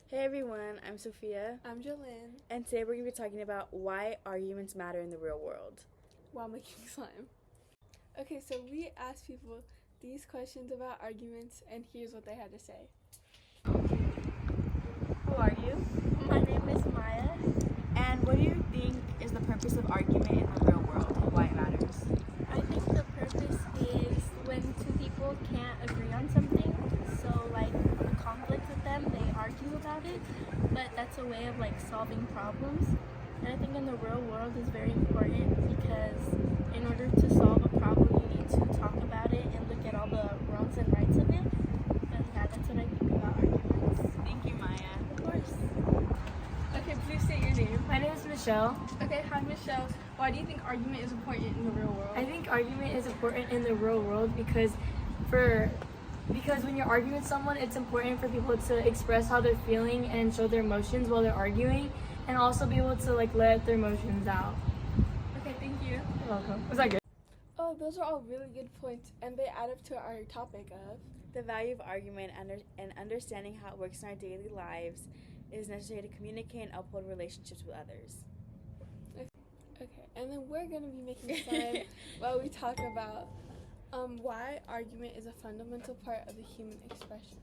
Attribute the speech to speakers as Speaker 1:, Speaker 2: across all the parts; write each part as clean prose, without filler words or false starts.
Speaker 1: Hey everyone, I'm Sophia,
Speaker 2: I'm Jolene,
Speaker 1: and today we're going to be talking about why arguments matter in the real world.
Speaker 2: while making slime. Okay, so we asked people these questions about arguments, and here's what they had to say.
Speaker 1: Who are you?
Speaker 3: My name is Maya.
Speaker 1: And what do you think is the purpose of argument in the real world and why it matters?
Speaker 3: I think the purpose is when two people can't agree on something, so like a conflict with them, they argue about it, but that's a way of like solving problems. And I think in the real world is very important because in order to solve a problem, you need to talk about it and look at all the wrongs and rights of it. But yeah, that's what I think about arguments.
Speaker 1: Thank you, Maya.
Speaker 3: Of course.
Speaker 2: Okay, please state your name.
Speaker 4: My name is Michelle.
Speaker 2: Okay, hi Michelle. Why do you think argument is important in the real world?
Speaker 4: I think argument is important in the real world because when you're arguing with someone, it's important for people to express how they're feeling and show their emotions while they're arguing, and also be able to like let their emotions out.
Speaker 2: Okay, thank you.
Speaker 4: You're welcome. Was that good?
Speaker 2: Oh, those are all really good points, and they add up to our topic of
Speaker 1: The value of argument and understanding how it works in our daily lives is necessary to communicate and uphold relationships with others.
Speaker 2: Okay, and then we're gonna be making slime while we talk about why argument is a fundamental part of the human expression.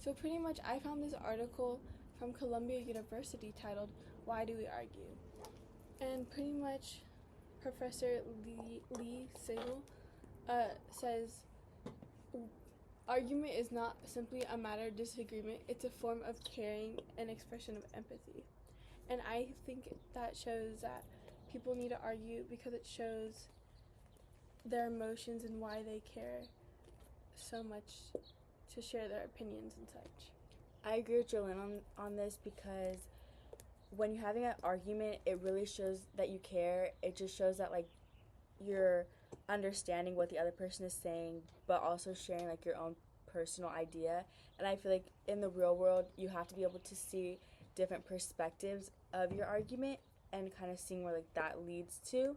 Speaker 2: So pretty much, I found this article from Columbia University titled "Why Do We Argue?" And pretty much, Professor Lee Siegel says argument is not simply a matter of disagreement; it's a form of caring and expression of empathy. And I think that shows that people need to argue because it shows their emotions and why they care so much to share their opinions and such.
Speaker 1: I agree with Jolene on this because when you're having an argument, it really shows that you care. It just shows that like you're understanding what the other person is saying, but also sharing like your own personal idea. And I feel like in the real world, you have to be able to see different perspectives of your argument and kind of seeing where like that leads to.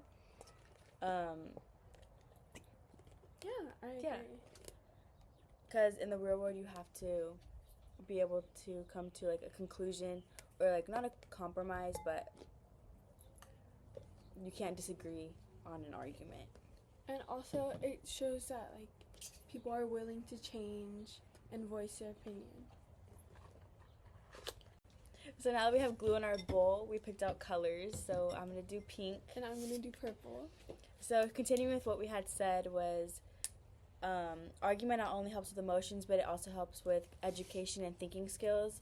Speaker 2: I agree.
Speaker 1: Yeah. Because in the real world, you have to be able to come to like a conclusion or like not a compromise, but you can't disagree on an argument.
Speaker 2: And also, it shows that like people are willing to change and voice their opinion.
Speaker 1: So now that we have glue in our bowl, we picked out colors. So I'm gonna do pink.
Speaker 2: And I'm gonna do purple.
Speaker 1: So continuing with what we had said was argument not only helps with emotions, but it also helps with education and thinking skills.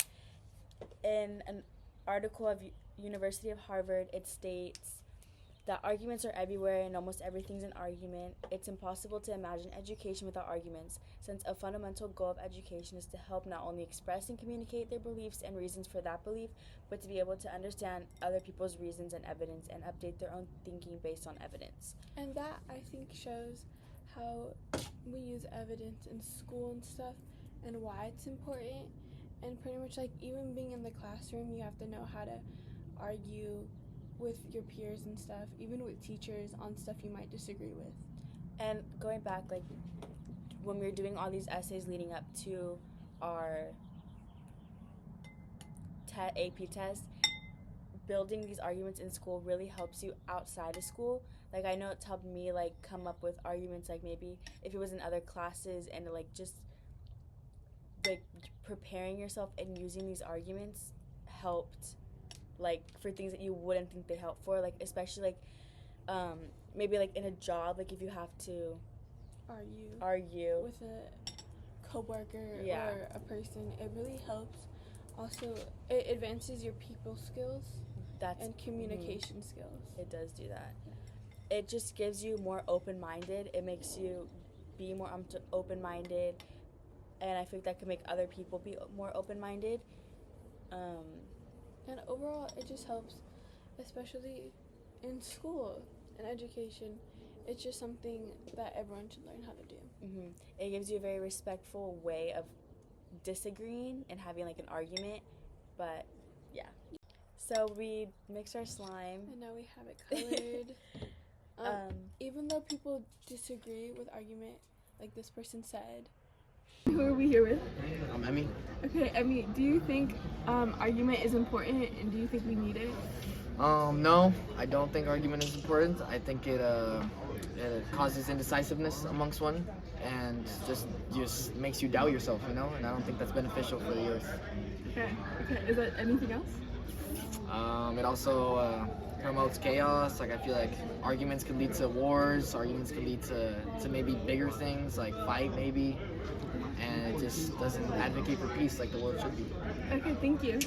Speaker 1: In an article of University of Harvard, it states that arguments are everywhere and almost everything's an argument. It's impossible to imagine education without arguments, since a fundamental goal of education is to help not only express and communicate their beliefs and reasons for that belief, but to be able to understand other people's reasons and evidence and update their own thinking based on evidence.
Speaker 2: And that, I think, shows how we use evidence in school and stuff and why it's important. And pretty much like even being in the classroom, you have to know how to argue with your peers and stuff, even with teachers on stuff you might disagree with.
Speaker 1: And going back, like when we were doing all these essays leading up to our AP test, building these arguments in school really helps you outside of school. Like I know it's helped me like come up with arguments like maybe if it was in other classes and like just like preparing yourself and using these arguments helped like for things that you wouldn't think they help for, like especially like maybe like in a job, like if you have to argue
Speaker 2: with a coworker
Speaker 1: Yeah.
Speaker 2: or a person, it really helps. Also, it advances your people skills
Speaker 1: that's
Speaker 2: and communication skills.
Speaker 1: It does do that. It just gives you more open-minded. It makes you be more open-minded, and I think that can make other people be more open-minded.
Speaker 2: And overall, it just helps, especially in school and education. It's just something that everyone should learn how to do.
Speaker 1: It gives you a very respectful way of disagreeing and having like an argument, but yeah. So we mixed our slime.
Speaker 2: And now we have it colored. Even though people disagree with argument, like this person said, Who are we here with?
Speaker 5: I'm Emmy.
Speaker 2: Okay, Emmy, do you think argument is important, and do you think we need it?
Speaker 5: No, I don't think argument is important. I think it causes indecisiveness amongst one, and just makes you doubt yourself, you know. And I don't think that's beneficial for the youth.
Speaker 2: Okay. Is that anything else?
Speaker 5: It also promotes chaos. Like I feel like arguments can lead to wars. Arguments can lead to maybe bigger things like fight maybe, and it just doesn't advocate for peace like the world should be.
Speaker 2: Okay, thank you.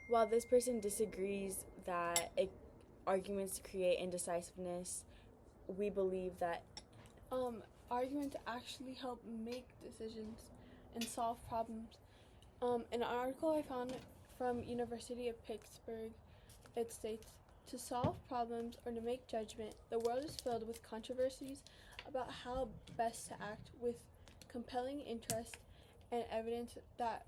Speaker 1: While this person disagrees that arguments create indecisiveness, we believe that
Speaker 2: Arguments actually help make decisions and solve problems. In an article I found from University of Pittsburgh, it states, to solve problems or to make judgment, the world is filled with controversies about how best to act, with compelling interest and evidence that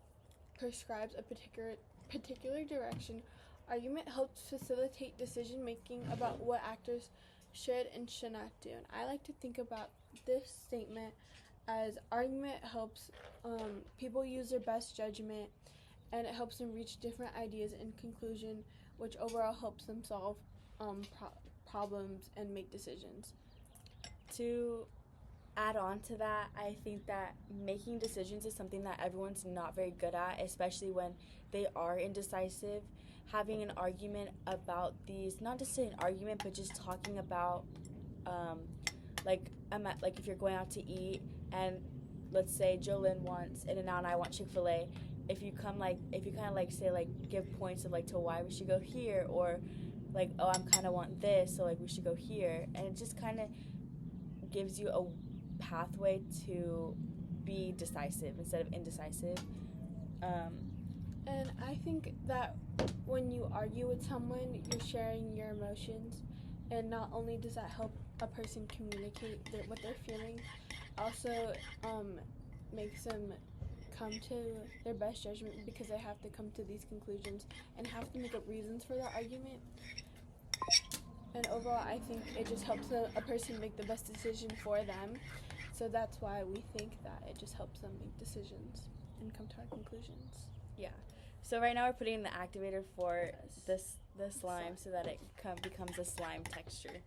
Speaker 2: prescribes a particular direction. Argument helps facilitate decision making about what actors should and should not do. And I like to think about this statement as argument helps people use their best judgment, and it helps them reach different ideas and conclusion, which overall helps them solve problems and make decisions.
Speaker 1: to add on to that, I think that making decisions is something that everyone's not very good at, especially when they are indecisive. Having an argument about these, not just an argument, but just talking about, like if you're going out to eat, and let's say Jolyn wants In-N-Out and I want Chick-fil-A. If you kind of say like give points of like to why we should go here, or like, oh, I'm kind of want this, so like we should go here, and it just kind of gives you a pathway to be decisive instead of indecisive.
Speaker 2: And I think that when you argue with someone, you're sharing your emotions, and not only does that help a person communicate what they're feeling, also makes them come to their best judgment, because they have to come to these conclusions and have to make up reasons for their argument. And overall, I think it just helps a person make the best decision for them. So that's why we think that it just helps them make decisions and come to our conclusions.
Speaker 1: Yeah. So right now we're putting in the activator for the slime so that it becomes a slime texture.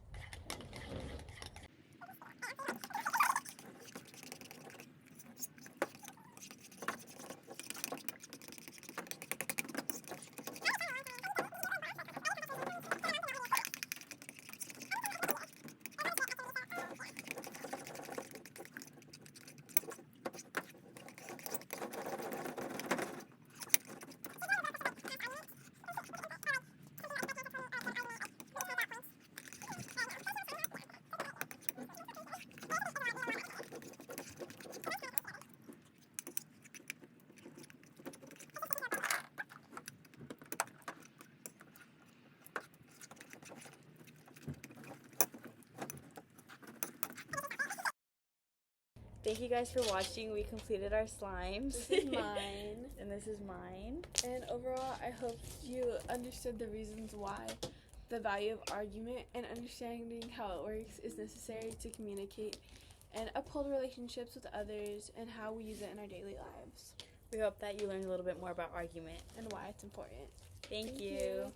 Speaker 1: Thank you guys for watching. We completed our slimes.
Speaker 2: This is mine.
Speaker 1: And this is mine.
Speaker 2: And overall, I hope you understood the reasons why the value of argument and understanding how it works is necessary to communicate and uphold relationships with others, and how we use it in our daily lives,
Speaker 1: We hope that you learned a little bit more about argument.
Speaker 2: and why it's important.
Speaker 1: Thank
Speaker 2: Thank
Speaker 1: you.
Speaker 2: you.